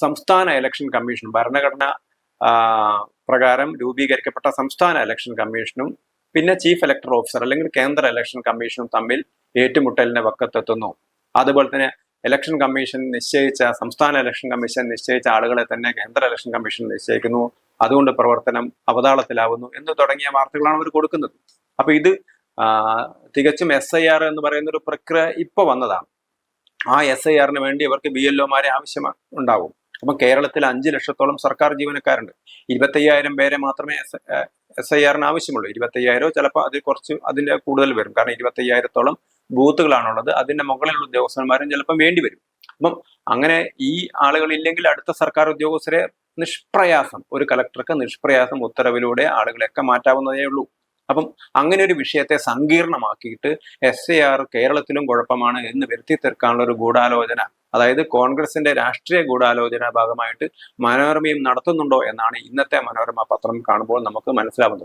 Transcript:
സംസ്ഥാന election commission, ഭരണഘടന പ്രകാരം രൂപീകരിക്കപ്പെട്ട സംസ്ഥാന ഇലക്ഷൻ കമ്മീഷനും പിന്നെ ചീഫ് ഇലക്ടറൽ ഓഫീസർ അല്ലെങ്കിൽ കേന്ദ്ര ഇലക്ഷൻ കമ്മീഷനും തമ്മിൽ ഏറ്റുമുട്ടലിന്റെ വക്കത്തെത്തുന്നു. അതുപോലെ തന്നെ ഇലക്ഷൻ കമ്മീഷൻ നിശ്ചയിച്ച, സംസ്ഥാന ഇലക്ഷൻ കമ്മീഷൻ നിശ്ചയിച്ച ആളുകളെ തന്നെ കേന്ദ്ര ഇലക്ഷൻ കമ്മീഷൻ നിശ്ചയിക്കുന്നു, അതുകൊണ്ട് പ്രവർത്തനം അവതാളത്തിലാവുന്നു എന്ന് തുടങ്ങിയ വാർത്തകളാണ് അവർ കൊടുക്കുന്നത്. അപ്പൊ ഇത് തികച്ചും SIR എന്ന് പറയുന്ന ഒരു പ്രക്രിയ ഇപ്പൊ വന്നതാണ്. ആ SIRന് വേണ്ടി ഇവർക്ക് BLOമാരെ ആവശ്യം ഉണ്ടാവും. അപ്പം കേരളത്തിൽ 5 ലക്ഷത്തോളം സർക്കാർ ജീവനക്കാരുണ്ട്. 25,000 പേരെ മാത്രമേ SIRന് ആവശ്യമുള്ളൂ. 25,000 ചിലപ്പോൾ അതിൽ കുറച്ച് അതിന്റെ കൂടുതൽ വരും. കാരണം 25,000-ഓളം ബൂത്തുകളാണുള്ളത്. അതിന്റെ മുകളിലുള്ള ഉദ്യോഗസ്ഥന്മാരും ചിലപ്പം വേണ്ടി വരും. അപ്പം അങ്ങനെ ഈ ആളുകൾ ഇല്ലെങ്കിൽ അടുത്ത സർക്കാർ ഉദ്യോഗസ്ഥരെ നിഷ്പ്രയാസം, ഒരു കലക്ടർക്ക് നിഷ്പ്രയാസം ഉത്തരവിലൂടെ ആളുകളെയൊക്കെ മാറ്റാവുന്നതേ ഉള്ളൂ. അപ്പം അങ്ങനെ ഒരു വിഷയത്തെ സങ്കീർണമാക്കിയിട്ട് SIR കേരളത്തിലും കുഴപ്പമാണ് എന്ന് വരുത്തി തീർക്കാനുള്ള ഒരു ഗൂഢാലോചന, അതായത് കോൺഗ്രസിന്റെ രാഷ്ട്രീയ ഗൂഢാലോചന ഭാഗമായിട്ട് മനോരമയും നടത്തുന്നുണ്ടോ എന്നാണ് ഇന്നത്തെ മനോരമ പത്രം കാണുമ്പോൾ നമുക്ക് മനസ്സിലാവുന്നത്.